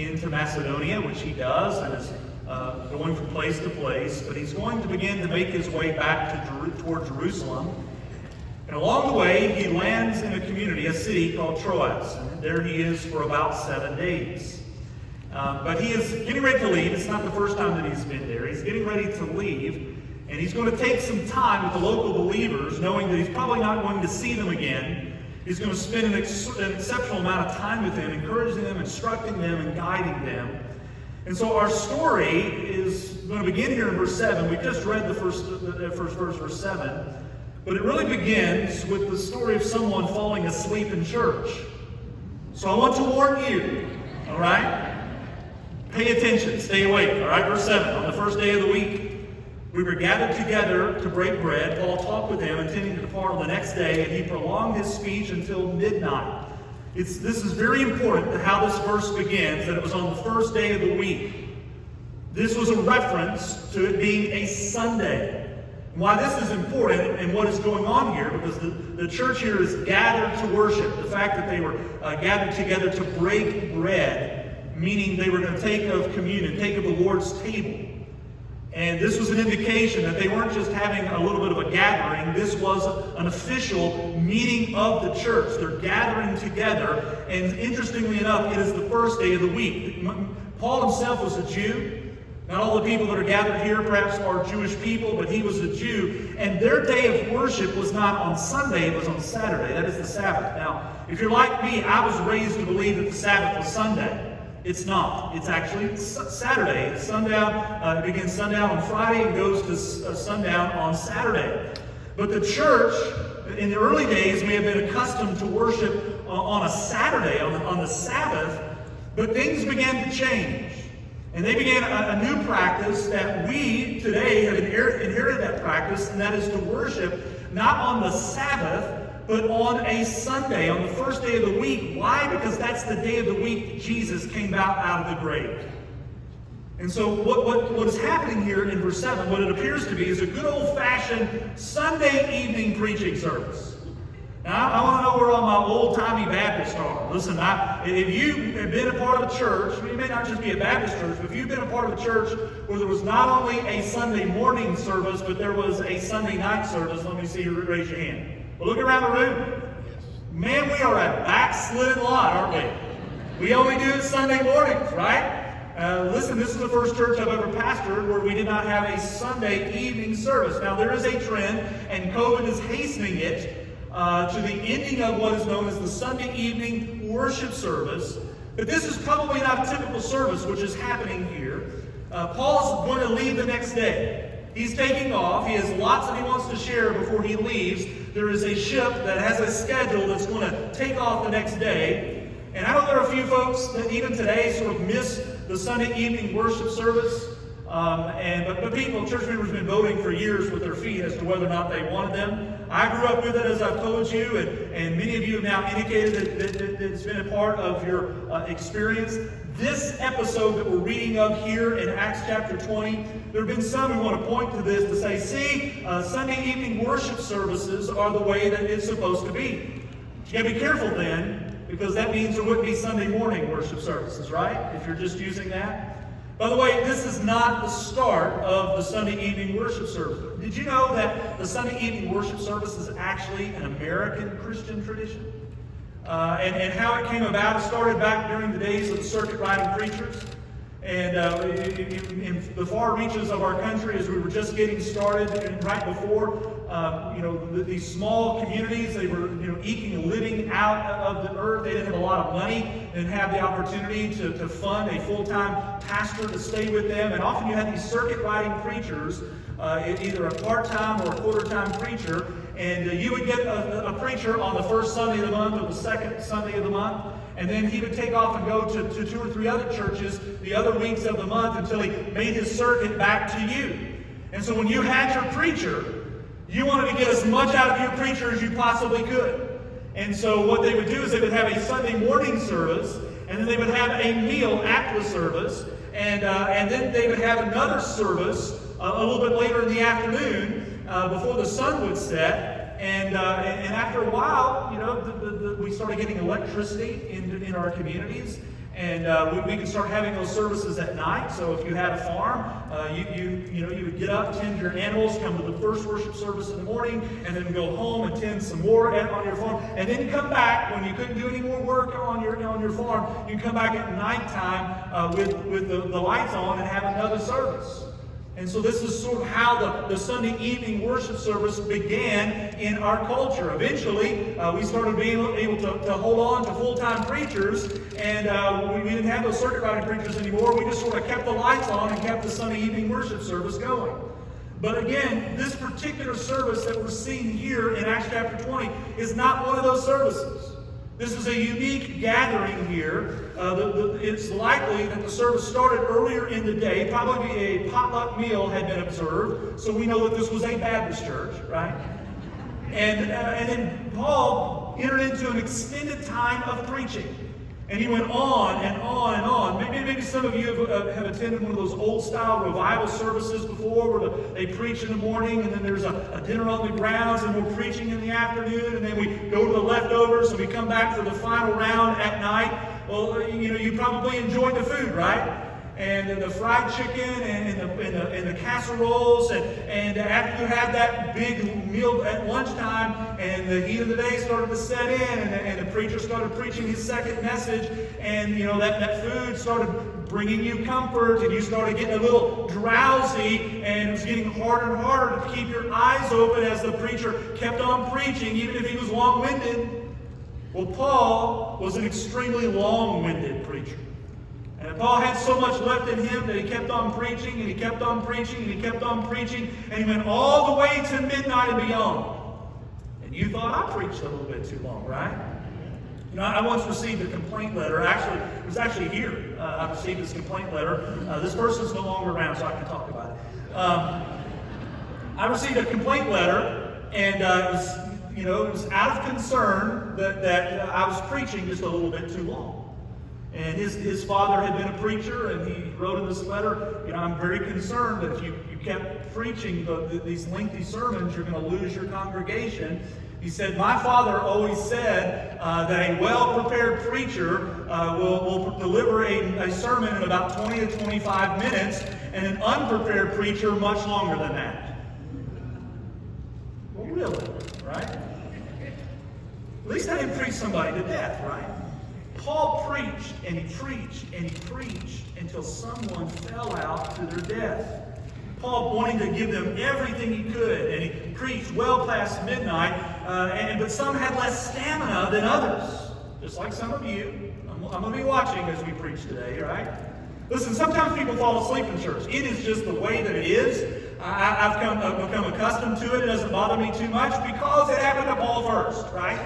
into Macedonia, which he does, and is going from place to place. But he's going to begin to make his way back toward Jerusalem. And along the way, he lands in a community, a city called Troas. And there he is for about 7 days. But he is getting ready to leave. It's not the first time that he's been there. He's getting ready to leave. And he's going to take some time with the local believers, knowing that he's probably not going to see them again. He's going to spend an exceptional amount of time with them, encouraging them, instructing them, and guiding them. And so our story is going to begin here in verse 7. We just read the first verse, verse 7. But it really begins with the story of someone falling asleep in church. So I want to warn you, all right? Pay attention, stay awake, all right? Verse 7, on the first day of the week, we were gathered together to break bread. Paul talked with them, intending to depart on the next day, and he prolonged his speech until midnight. This is very important to how this verse begins, that it was on the first day of the week. This was a reference to it being a Sunday. Why this is important and what is going on here, because the church here is gathered to worship. The fact that they were gathered together to break bread, meaning they were going to take of communion, take of the Lord's table. And this was an indication that they weren't just having a little bit of a gathering. This was an official meeting of the church. They're gathering together. And interestingly enough, it is the first day of the week. Paul himself was a Jew. Not all the people that are gathered here perhaps are Jewish people, but he was a Jew. And their day of worship was not on Sunday, it was on Saturday. That is the Sabbath. Now, if you're like me, I was raised to believe that the Sabbath was Sunday. It's not. It's actually Saturday. It's sundown. It begins sundown on Friday and goes to sundown on Saturday. But the church, in the early days, may have been accustomed to worship on a Saturday, on the Sabbath, but things began to change. And they began a new practice that we today have inherited that practice, and that is to worship not on the Sabbath, but on a Sunday, on the first day of the week. Why? Because that's the day of the week Jesus came out of the grave. And so what is happening here in verse 7, what it appears to be, is a good old-fashioned Sunday evening preaching service. Now, I want to know where all my old-timey Baptists are. Listen, if you have been a part of a church, it may not just be a Baptist church, but if you've been a part of a church where there was not only a Sunday morning service, but there was a Sunday night service, let me see you raise your hand. Well, look around the room. Man, we are a backslidden lot, aren't we? We only do it Sunday mornings, right? Listen, this is the first church I've ever pastored where we did not have a Sunday evening service. Now, there is a trend, and COVID is hastening it, to the ending of what is known as the Sunday evening worship service. But this is probably not a typical service, which is happening here. Paul is going to leave the next day. He's taking off. He has lots that he wants to share before he leaves. There is a ship that has a schedule that's going to take off the next day. And I know there are a few folks that even today sort of miss the Sunday evening worship service. But people, church members, have been voting for years with their feet as to whether or not they wanted them. I grew up with it, as I've told you, and many of you have now indicated that it's been a part of your experience. This episode that we're reading of here in Acts chapter 20, there have been some who want to point to this to say, see, Sunday evening worship services are the way that it's supposed to be. You got to be careful then, because that means there wouldn't be Sunday morning worship services, right? If you're just using that. By the way, this is not the start of the Sunday evening worship service. Did you know that the Sunday evening worship service is actually an American Christian tradition? And how it came about, it started back during the days of the circuit riding preachers. And in the far reaches of our country, as we were just getting started, and right before, these small communities, they were, eking a living out of the earth. They didn't have a lot of money. They didn't have the opportunity to fund a full-time pastor to stay with them. And often you had these circuit riding preachers, either a part-time or a quarter-time preacher. And you would get a preacher on the first Sunday of the month or the second Sunday of the month. And then he would take off and go to 2 or 3 other churches the other weeks of the month until he made his circuit back to you. And so when you had your preacher, you wanted to get as much out of your preacher as you possibly could. And so what they would do is they would have a Sunday morning service, and then they would have a meal after the service, and then they would have another service a little bit later in the afternoon before the sun would set. And after a while, we started getting electricity in our communities, And we can start having those services at night. So if you had a farm, you would get up, tend your animals, come to the first worship service in the morning, and then go home and tend some more on your farm, and then come back when you couldn't do any more work on your farm. You can come back at nighttime with the lights on and have another service. And so this is sort of how the Sunday evening worship service began in our culture. Eventually, we started being able to hold on to full-time preachers, and we didn't have those circuit riding preachers anymore. We just sort of kept the lights on and kept the Sunday evening worship service going. But again, this particular service that we're seeing here in Acts chapter 20 is not one of those services. This is a unique gathering here. It's likely that the service started earlier in the day. Probably a potluck meal had been observed, so we know that this was a Baptist church, right? And then Paul entered into an extended time of preaching. And he went on and on and on. Maybe some of you have attended one of those old-style revival services before where they preach in the morning and then there's a dinner on the grounds and we're preaching in the afternoon and then we go to the leftovers and we come back for the final round at night. Well, you probably enjoyed the food, right? And the fried chicken and the casseroles, and after you had that big meal at lunchtime, and the heat of the day started to set in, and the preacher started preaching his second message, and that food started bringing you comfort, and you started getting a little drowsy, and it was getting harder and harder to keep your eyes open as the preacher kept on preaching, even if he was long-winded. Well, Paul was an extremely long-winded preacher. And Paul had so much left in him that he kept on preaching, and he kept on preaching, and he kept on preaching, and he went all the way to midnight and beyond. And you thought I preached a little bit too long, right? I once received a complaint letter. Actually, it was actually here. I received this complaint letter. This person's no longer around, so I can talk about it. I received a complaint letter, and it was out of concern that I was preaching just a little bit too long. And his father had been a preacher, and he wrote in this letter, I'm very concerned that if you kept preaching these lengthy sermons, you're going to lose your congregation. He said, my father always said that a well-prepared preacher will deliver a sermon in about 20 to 25 minutes, and an unprepared preacher much longer than that. Well, really, right? At least I didn't preach somebody to death, right? Paul preached, and he preached, and he preached until someone fell out to their death. Paul wanted to give them everything he could, and he preached well past midnight, but some had less stamina than others. Just like some of you. I'm going to be watching as we preach today, right? Listen, sometimes people fall asleep in church. It is just the way that it is. I've become accustomed to it. It doesn't bother me too much because it happened to Paul first, right?